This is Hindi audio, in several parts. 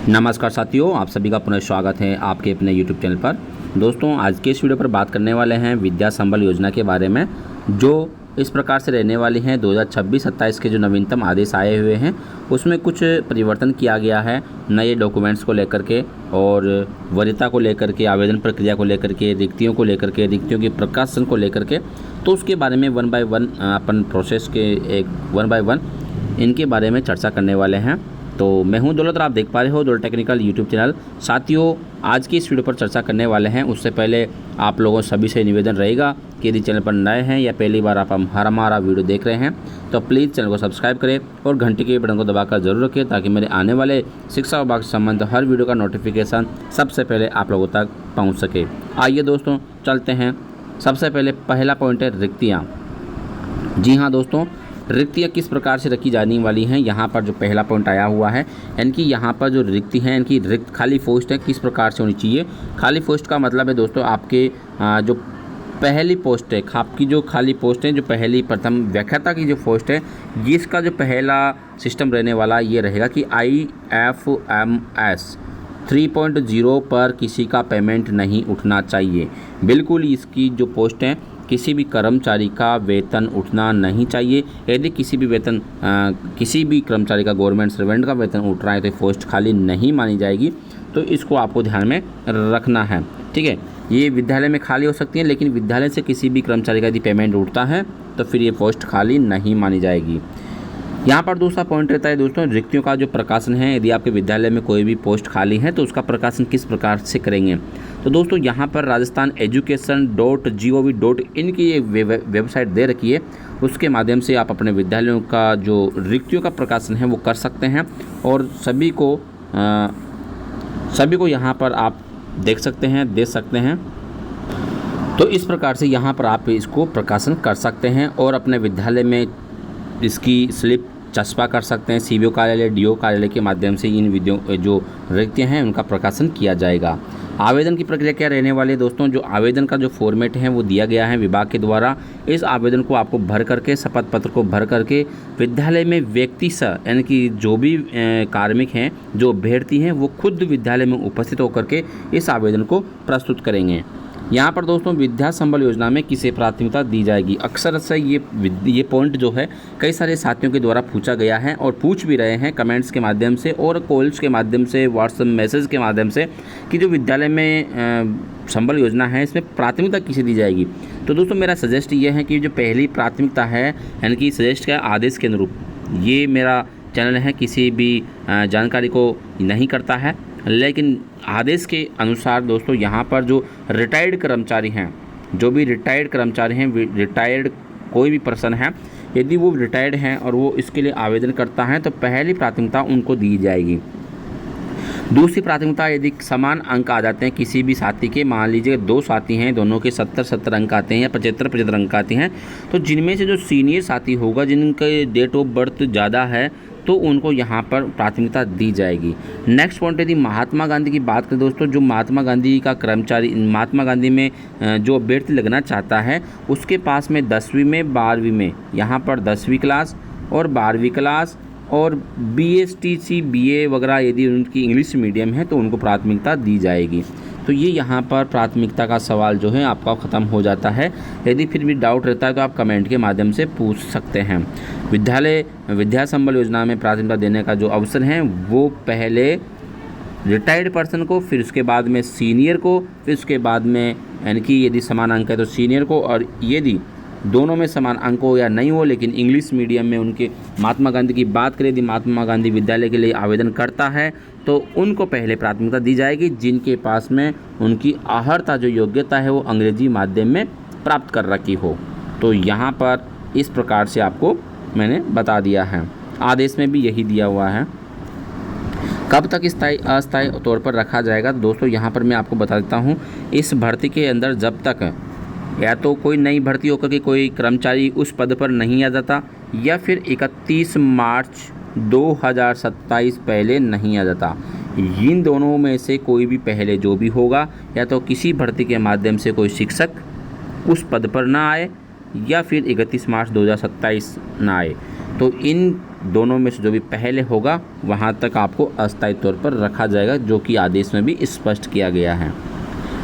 नमस्कार साथियों, आप सभी का पुनः स्वागत है आपके अपने YouTube चैनल पर। दोस्तों, आज के इस वीडियो पर बात करने वाले हैं विद्या संबल योजना के बारे में, जो इस प्रकार से रहने वाली हैं। 2026-27 के जो नवीनतम आदेश आए हुए हैं उसमें कुछ परिवर्तन किया गया है नए डॉक्यूमेंट्स को लेकर के, और वरीयता को लेकर के, आवेदन प्रक्रिया को लेकर के, रिक्तियों को लेकर के, रिक्तियों के प्रकाशन को लेकर के। तो उसके बारे में one by one upon process के वन बाय वन इनके बारे में चर्चा करने वाले हैं। तो मैं हूं दौलत और आप देख पा रहे हो दौलत टेक्निकल यूट्यूब चैनल। साथियों, आज की इस वीडियो पर चर्चा करने वाले हैं, उससे पहले आप लोगों सभी से निवेदन रहेगा कि यदि चैनल पर नए हैं या पहली बार आप हमारा वीडियो देख रहे हैं तो प्लीज़ चैनल को सब्सक्राइब करें और घंटी के बटन को दबाकर जरूर रखें, ताकि मेरे आने वाले शिक्षा विभाग से संबंधित हर वीडियो का नोटिफिकेशन सबसे पहले आप लोगों तक पहुँच सके। आइए दोस्तों, चलते हैं। सबसे पहले पहला पॉइंट है रिक्तियाँ। जी हाँ दोस्तों, रिक्तियाँ किस प्रकार से रखी जाने वाली हैं, यहाँ पर जो पहला पॉइंट आया हुआ है, इनकी यहाँ पर जो रिक्ति हैं, इनकी रिक्त खाली पोस्ट है किस प्रकार से होनी चाहिए। खाली पोस्ट का मतलब है दोस्तों आपके जो पहली पोस्ट है, आपकी जो खाली पोस्ट है, जो पहली प्रथम व्याख्याता की जो पोस्ट है, इसका जो पहला सिस्टम रहने वाला ये रहेगा कि IFMS 3.0 पर किसी का पेमेंट नहीं उठना चाहिए। बिल्कुल इसकी जो पोस्ट है, किसी भी कर्मचारी का वेतन उठना नहीं चाहिए। यदि किसी भी कर्मचारी का, गवर्नमेंट सर्वेंट का वेतन उठ रहा है तो पोस्ट खाली नहीं मानी जाएगी। तो इसको आपको ध्यान में रखना है, ठीक है। ये विद्यालय में खाली हो सकती है, लेकिन विद्यालय से किसी भी कर्मचारी का यदि पेमेंट उठता है तो फिर ये पोस्ट खाली नहीं मानी जाएगी। यहाँ पर दूसरा पॉइंट रहता है दोस्तों, रिक्तियों का जो प्रकाशन है। यदि आपके विद्यालय में कोई भी पोस्ट खाली है तो उसका प्रकाशन किस प्रकार से करेंगे। तो दोस्तों, यहाँ पर राजस्थान education.gov.in की ये वेबसाइट दे रखी है, उसके माध्यम से आप अपने विद्यालयों का जो रिक्तियों का प्रकाशन है वो कर सकते हैं, और सभी को यहाँ पर आप देख सकते हैं, दे सकते हैं। तो इस प्रकार से यहाँ पर आप इसको प्रकाशन कर सकते हैं और अपने विद्यालय में इसकी स्लिप चस्पा कर सकते हैं। CBO कार्यालय, DO कार्यालय के माध्यम से इन विधियों जो रिक्तियाँ हैं उनका प्रकाशन किया जाएगा। आवेदन की प्रक्रिया क्या रहने वाली है दोस्तों, जो आवेदन का जो फॉर्मेट है वो दिया गया है विभाग के द्वारा। इस आवेदन को आपको भर करके, शपथ पत्र को भर करके विद्यालय में व्यक्ति यानी कि जो भी कार्मिक हैं, जो अभ्यर्थी हैं, वो खुद विद्यालय में उपस्थित होकर के इस आवेदन को प्रस्तुत करेंगे। यहाँ पर दोस्तों विद्या संबल योजना में किसे प्राथमिकता दी जाएगी, अक्सर से ये पॉइंट जो है कई सारे साथियों के द्वारा पूछा गया है और पूछ भी रहे हैं कमेंट्स के माध्यम से और कॉल्स के माध्यम से, व्हाट्सएप मैसेज के माध्यम से, कि जो विद्यालय में संबल योजना है इसमें प्राथमिकता किसे दी जाएगी। तो दोस्तों मेरा सजेस्ट ये है कि जो पहली प्राथमिकता है, यानी कि सजेस्ट का आदेश के अनुरूप, ये मेरा चैनल है, किसी भी जानकारी को नहीं करता है, लेकिन आदेश के अनुसार दोस्तों यहाँ पर जो रिटायर्ड कर्मचारी हैं, जो भी रिटायर्ड कर्मचारी हैं, रिटायर्ड कोई भी पर्सन है, यदि वो रिटायर्ड हैं और वो इसके लिए आवेदन करता है तो पहली प्राथमिकता उनको दी जाएगी। दूसरी प्राथमिकता, यदि समान अंक आ जाते हैं किसी भी साथी के, मान लीजिए 2 साथी हैं, दोनों के 70 अंक आते हैं या 75 अंक आते हैं, तो जिनमें से जो सीनियर साथी होगा, जिनके डेट ऑफ बर्थ ज़्यादा है, तो उनको यहाँ पर प्राथमिकता दी जाएगी। नेक्स्ट पॉइंट, यदि महात्मा गांधी की बात करें दोस्तों, जो महात्मा गांधी का कर्मचारी, महात्मा गांधी में जो अभ्यर्थी लगना चाहता है, उसके पास में 10वीं में, 12वीं में, यहाँ पर 10वीं क्लास और 12वीं क्लास और BSTC BA वगैरह यदि उनकी इंग्लिश मीडियम है तो उनको प्राथमिकता दी जाएगी। तो ये यहाँ पर प्राथमिकता का सवाल जो है आपका ख़त्म हो जाता है। यदि फिर भी डाउट रहता है तो आप कमेंट के माध्यम से पूछ सकते हैं। विद्या संबल योजना में प्राथमिकता देने का जो अवसर है वो पहले रिटायर्ड पर्सन को, फिर उसके बाद में सीनियर को, फिर उसके बाद में, यानी कि यदि समान अंक है तो सीनियर को, और यदि दोनों में समान अंक हो या नहीं हो लेकिन इंग्लिश मीडियम में उनके, महात्मा गांधी की बात करें, यदि महात्मा गांधी विद्यालय के लिए आवेदन करता है तो उनको पहले प्राथमिकता दी जाएगी, जिनके पास में उनकी अर्हता, जो योग्यता है, वो अंग्रेजी माध्यम में प्राप्त कर रखी हो। तो यहाँ पर इस प्रकार से आपको मैंने बता दिया है। आदेश में भी यही दिया हुआ है। कब तक स्थायी अस्थायी तौर पर रखा जाएगा दोस्तों, यहाँ पर मैं आपको बता देता हूँ। इस भर्ती के अंदर जब तक या तो कोई नई भर्ती होकर के कोई कर्मचारी उस पद पर नहीं आ जाता, या फिर 31 मार्च 2027 पहले नहीं आ जाता, इन दोनों में से कोई भी पहले जो भी होगा, या तो किसी भर्ती के माध्यम से कोई शिक्षक उस पद पर ना आए, या फिर 31 मार्च 2027 ना आए, तो इन दोनों में से जो भी पहले होगा वहाँ तक आपको अस्थायी तौर पर रखा जाएगा, जो कि आदेश में भी स्पष्ट किया गया है।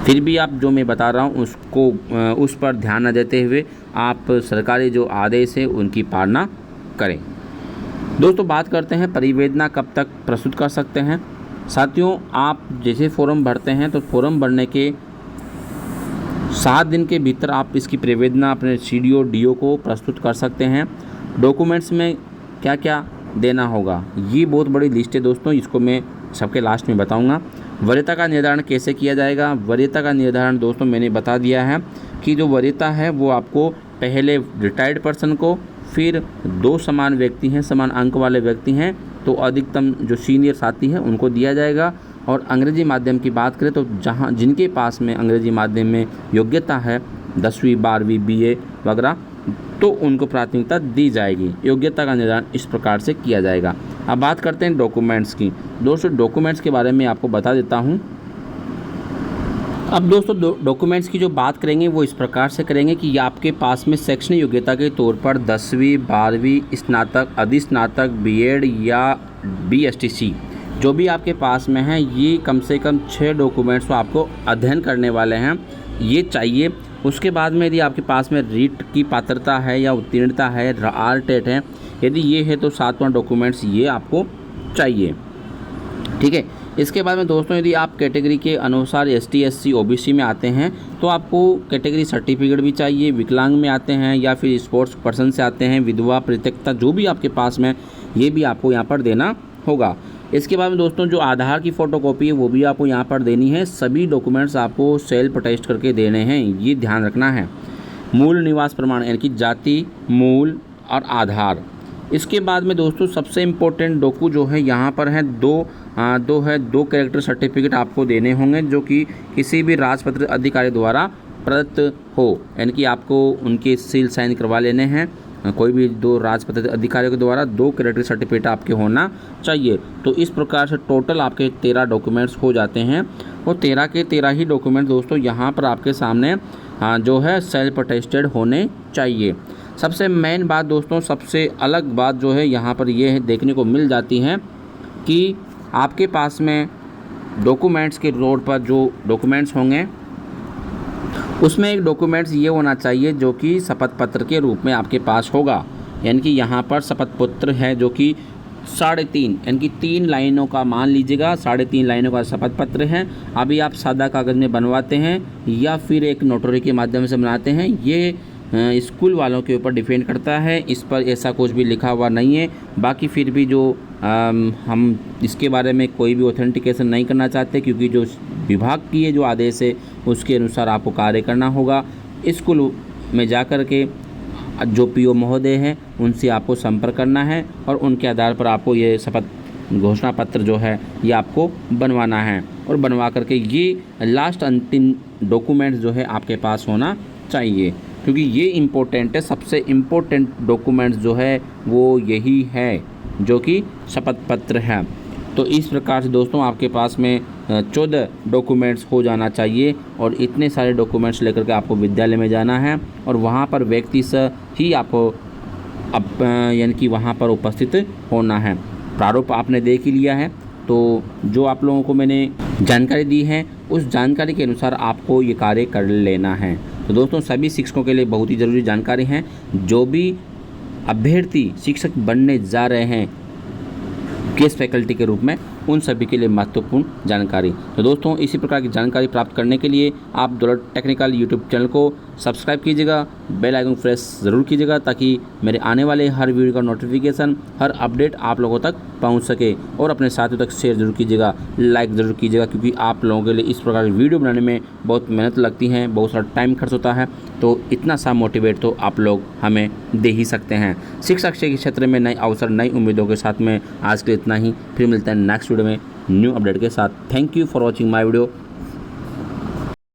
फिर भी आप जो मैं बता रहा हूँ उसको उस पर ध्यान न देते हुए आप सरकारी जो आदेश है उनकी पालना करें। दोस्तों बात करते हैं परिवेदना कब तक प्रस्तुत कर सकते हैं। साथियों, आप जैसे फॉर्म भरते हैं तो फॉर्म भरने के 7 दिन के भीतर आप इसकी परिवेदना अपने CDO DO को प्रस्तुत कर सकते हैं। डॉक्यूमेंट्स में क्या क्या देना होगा, ये बहुत बड़ी लिस्ट है दोस्तों, इसको मैं सबके लास्ट में बताऊंगा। वरीयता का निर्धारण कैसे किया जाएगा। वरीयता का निर्धारण दोस्तों मैंने बता दिया है कि जो वरीयता है वो आपको पहले रिटायर्ड पर्सन को, फिर 2 समान व्यक्ति हैं, समान अंक वाले व्यक्ति हैं तो अधिकतम जो सीनियर साथी है उनको दिया जाएगा। और अंग्रेजी माध्यम की बात करें तो जहाँ जिनके पास में अंग्रेजी माध्यम में योग्यता है 10वीं 12वीं BA वगैरह, तो उनको प्राथमिकता दी जाएगी। योग्यता का निर्धारण इस प्रकार से किया जाएगा। अब बात करते हैं डॉक्यूमेंट्स की। दोस्तों डॉक्यूमेंट्स के बारे में आपको बता देता हूँ। अब दोस्तों डॉक्यूमेंट्स की जो बात करेंगे वो इस प्रकार से करेंगे कि आपके पास में शैक्षणिक योग्यता के तौर पर 10वीं 12वीं स्नातक, अधिस्नातक, B.Ed या BSTC जो भी आपके पास में है, ये कम से कम 6 डॉक्यूमेंट्स तो आपको अध्ययन करने वाले हैं ये चाहिए। उसके बाद में यदि आपके पास में रीट की पात्रता है या उत्तीर्णता है, RTET है, यदि ये है तो 7वां डॉक्यूमेंट्स ये आपको चाहिए। ठीक है। इसके बाद में दोस्तों यदि आप कैटेगरी के अनुसार ST SC OBC में आते हैं तो आपको कैटेगरी सर्टिफिकेट भी चाहिए। विकलांग में आते हैं या फिर स्पोर्ट्स पर्सन से आते हैं, विधवा, परित्यक्ता जो भी आपके पास में, ये भी आपको यहाँ पर देना होगा। इसके बाद में दोस्तों जो आधार की फ़ोटोकॉपी है वो भी आपको यहाँ पर देनी है। सभी डॉक्यूमेंट्स आपको सेल्फ अटेस्ट करके देने हैं, ये ध्यान रखना है। मूल निवास प्रमाण यानी कि जाति, मूल और आधार। इसके बाद में दोस्तों सबसे इम्पोर्टेंट डॉक्यू जो है यहाँ पर है दो कैरेक्टर सर्टिफिकेट आपको देने होंगे जो कि किसी भी राजपत्र अधिकारी द्वारा प्रदत्त हो, यानी कि आपको उनके सील साइन करवा लेने हैं। कोई भी 2 राजपत्र अधिकारियों के द्वारा 2 कैरेक्टर सर्टिफिकेट आपके होना चाहिए। तो इस प्रकार से टोटल आपके 13 डॉक्यूमेंट्स हो जाते हैं और 13 के 13 ही डॉक्यूमेंट दोस्तों यहाँ पर आपके सामने जो है सेल्फ अटेस्टेड होने चाहिए। सबसे मेन बात दोस्तों, सबसे अलग बात जो है यहाँ पर ये है देखने को मिल जाती है कि आपके पास में डॉक्यूमेंट्स के रोड पर जो डॉक्यूमेंट्स होंगे उसमें एक डॉक्यूमेंट्स ये होना चाहिए जो कि शपथ पत्र के रूप में आपके पास होगा। यानी कि यहाँ पर शपथ पत्र है जो कि 3.5 यानी कि 3 लाइनों का, मान लीजिएगा 3.5 लाइनों का शपथ पत्र है। अभी आप सादा कागज़ में बनवाते हैं या फिर एक नोटरी के माध्यम से बनाते हैं, ये स्कूल वालों के ऊपर डिपेंड करता है। इस पर ऐसा कुछ भी लिखा हुआ नहीं है। बाकी फिर भी जो हम इसके बारे में कोई भी ऑथेंटिकेशन नहीं करना चाहते क्योंकि जो विभाग की ये जो आदेश है उसके अनुसार आपको कार्य करना होगा। स्कूल में जाकर के जो PO महोदय हैं उनसे आपको संपर्क करना है और उनके आधार पर आपको ये शपथ घोषणा पत्र जो है ये आपको बनवाना है और बनवा करके ये लास्ट अंतिम डॉक्यूमेंट जो है आपके पास होना चाहिए, क्योंकि ये इम्पोर्टेंट है। सबसे इम्पोर्टेंट डॉक्यूमेंट्स जो है वो यही है जो कि शपथ पत्र है। तो इस प्रकार से दोस्तों आपके पास में 14 डॉक्यूमेंट्स हो जाना चाहिए और इतने सारे डॉक्यूमेंट्स लेकर के आपको विद्यालय में जाना है और वहाँ पर व्यक्ति से ही आपको यानी कि वहाँ पर उपस्थित होना है। प्रारूप आपने देख ही लिया है, तो जो आप लोगों को मैंने जानकारी दी है उस जानकारी के अनुसार आपको ये कार्य कर लेना है। तो दोस्तों सभी शिक्षकों के लिए बहुत ही ज़रूरी जानकारी है। जो भी अभ्यर्थी शिक्षक बनने जा रहे हैं गेस्ट फैकल्टी के रूप में, उन सभी के लिए महत्वपूर्ण जानकारी। तो दोस्तों इसी प्रकार की जानकारी प्राप्त करने के लिए आप दौलत टेक्निकल यूट्यूब चैनल को सब्सक्राइब कीजिएगा, बेल आइकन प्रेस ज़रूर कीजिएगा ताकि मेरे आने वाले हर वीडियो का नोटिफिकेशन, हर अपडेट आप लोगों तक पहुंच सके। और अपने साथियों तक शेयर ज़रूर कीजिएगा, लाइक ज़रूर कीजिएगा, क्योंकि आप लोगों के लिए इस प्रकार की वीडियो बनाने में बहुत मेहनत लगती है, बहुत सारा टाइम खर्च होता है। तो इतना सा मोटिवेट तो आप लोग हमें दे ही सकते हैं। शिक्षा के क्षेत्र में नए अवसर, नई उम्मीदों के साथ में आज के लिए इतना ही। फिर मिलते हैं नेक्स्ट वीडियो में न्यू अपडेट के साथ। Thank you for watching my video.